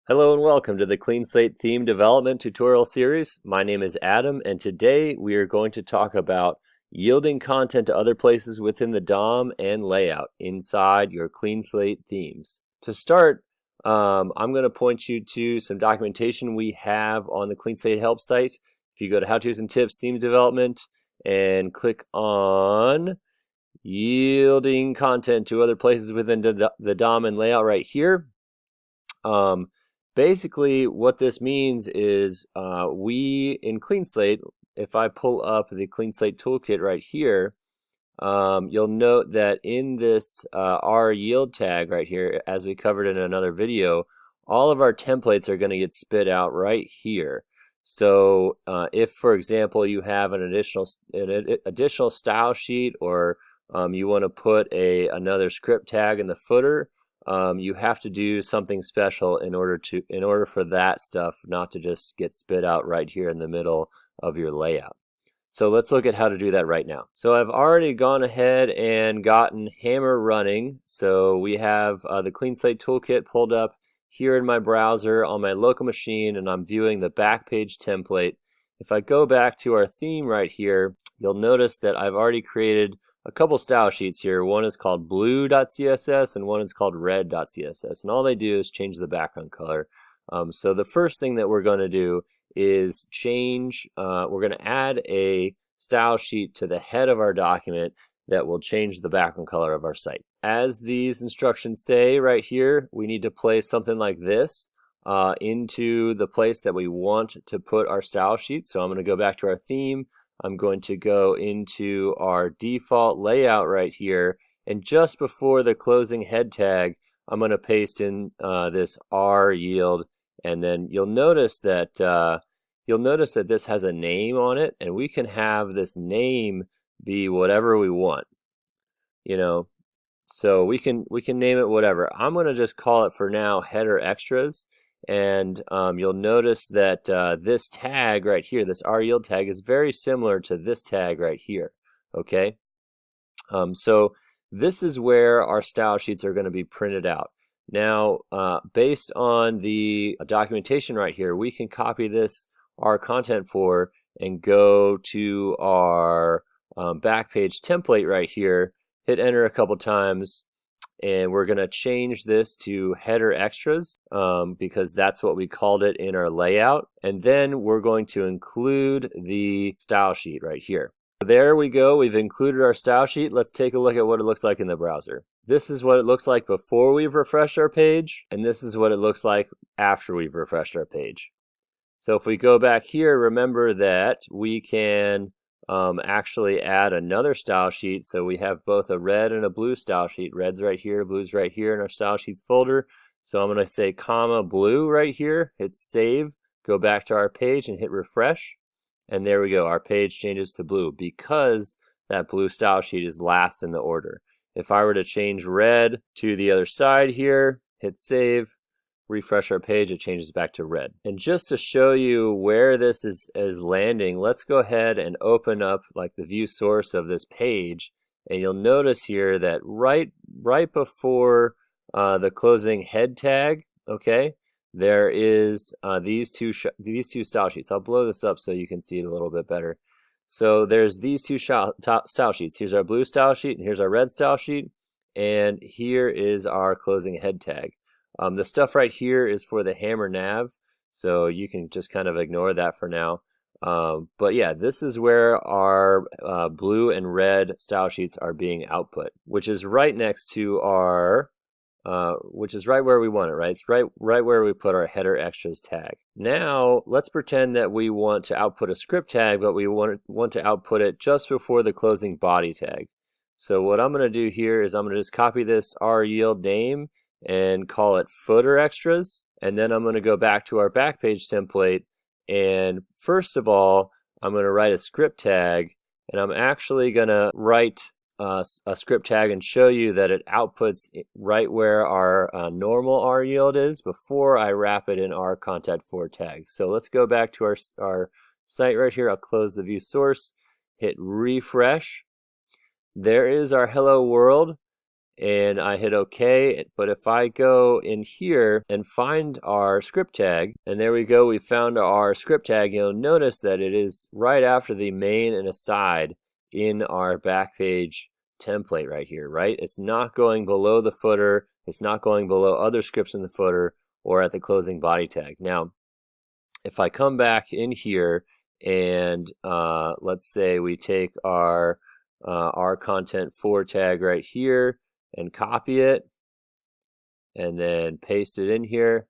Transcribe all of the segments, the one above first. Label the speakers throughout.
Speaker 1: Hello and welcome to the CleanSlate theme development tutorial series. My name is Adam, and today we are going to talk about yielding content to other places within the DOM and layout inside your CleanSlate themes. To start, I'm going to point you to some documentation we have on the CleanSlate help site. If you go to How To's and Tips, Theme Development, and click on Yielding Content to Other Places within the DOM and layout right here. Basically, what this means is we in CleanSlate, if I pull up the CleanSlate toolkit right here, you'll note that in this R yield tag right here, as we covered in another video, all of our templates are going to get spit out right here. So if, for example, you have an additional style sheet, or you want to put another script tag in the footer, you have to do something special in order for that stuff not to just get spit out right here in the middle of your layout. So let's look at how to do that right now. So I've already gone ahead and gotten Hammer running. So we have the CleanSlate toolkit pulled up here in my browser on my local machine, and I'm viewing the backpage template. If I go back to our theme right here, you'll notice that I've already created a couple style sheets here. One is called blue.css and one is called red.css, and all they do is change the background color. So the first thing that we're going to do is we're going to add a style sheet to the head of our document that will change the background color of our site. As these instructions say right here, we need to place something like this into the place that we want to put our style sheet. So I'm going to go back to our theme. I'm going to go into our default layout right here, and just before the closing head tag, I'm going to paste in this R yield, and then you'll notice that this has a name on it, and we can have this name be whatever we want. So we can name it whatever. I'm going to just call it for now header extras. And you'll notice that this tag right here, this R yield tag, is very similar to this tag right here. Okay, so this is where our style sheets are going to be printed out. Now, based on the documentation right here, we can copy this our content for and go to our backpage template right here, hit enter a couple times, and we're going to change this to header extras because that's what we called it in our layout. And then we're going to include the style sheet right here. There we go. We've included our style sheet. Let's take a look at what it looks like in the browser. This is what it looks like before we've refreshed our page, and this is what it looks like after we've refreshed our page. So if we go back here, remember that we can actually add another style sheet. So we have both a red and a blue style sheet. Red's right here, blue's right here in our style sheets folder. So I'm going to say comma blue right here, hit save, go back to our page and hit refresh. And there we go, our page changes to blue because that blue style sheet is last in the order. If I were to change red to the other side here, hit save, refresh our page, it changes back to red. And just to show you where this is landing, let's go ahead and open up like the view source of this page, and you'll notice here that right before the closing head tag, okay, there is these two style sheets. I'll blow this up so you can see it a little bit better. So there's these two style sheets. Here's our blue style sheet and here's our red style sheet, and here is our closing head tag. The stuff right here is for the hammer nav, so you can just kind of ignore that for now. But yeah, this is where our blue and red style sheets are being output, which is right next to our, which is right where we want it, right? It's right where we put our header extras tag. Now, let's pretend that we want to output a script tag, but we want to output it just before the closing body tag. So what I'm going to do here is I'm going to just copy this R yield name and call it footer extras, and then I'm going to go back to our backpage template, and first of all I'm going to write a script tag, and I'm actually going to write a script tag and show you that it outputs right where our normal R yield is before I wrap it in our content for tag. So let's go back to our site right here. I'll close the view source, hit refresh. There is our hello world. and I hit OK. But if I go in here and find our script tag, and there we go, we found our script tag, you'll notice that it is right after the main and aside in our back page template right here, right? It's not going below the footer, it's not going below other scripts in the footer or at the closing body tag. Now, if I come back in here and let's say we take our content for tag right here and copy it and then paste it in here,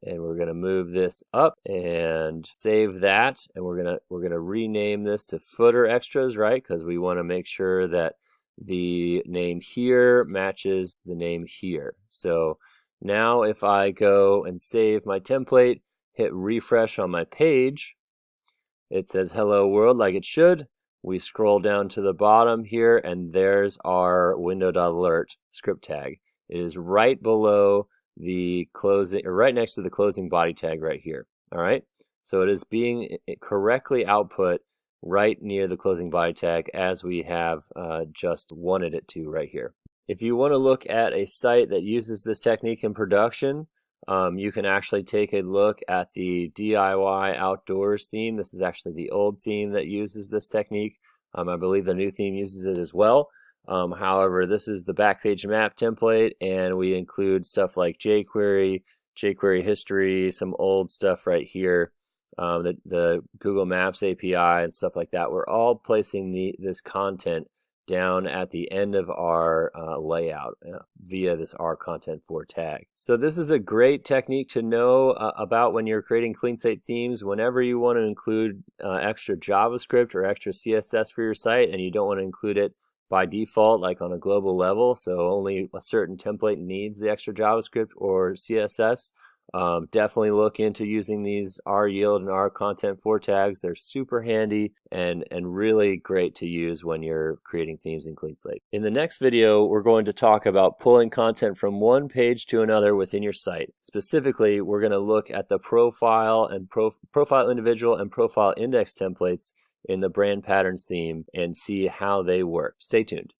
Speaker 1: and we're going to move this up and save that, and we're going to rename this to footer extras, right? Because we want to make sure that the name here matches the name here. So now if I go and save my template, hit refresh on my page, it says hello world like it should. We scroll down to the bottom here, and there's our window.alert script tag. It is right below the closing, or right next to the closing body tag right here. All right, so it is being correctly output right near the closing body tag as we have just wanted it to right here. If you want to look at a site that uses this technique in production, you can actually take a look at the DIY Outdoors theme. This is actually the old theme that uses this technique. I believe the new theme uses it as well. However, this is the backpage map template, and we include stuff like jQuery, jQuery history, some old stuff right here, the Google Maps API and stuff like that. We're all placing this content down at the end of our layout via this R content for tag. So this is a great technique to know about when you're creating CleanSlate themes. Whenever you want to include extra JavaScript or extra CSS for your site, and you don't want to include it by default, like on a global level, so only a certain template needs the extra JavaScript or CSS, definitely look into using these ryield and rcontent for tags. They're super handy and really great to use when you're creating themes in CleanSlate. In the next video, we're going to talk about pulling content from one page to another within your site. Specifically, we're going to look at the profile and profile individual and profile index templates in the brand patterns theme and see how they work. Stay tuned.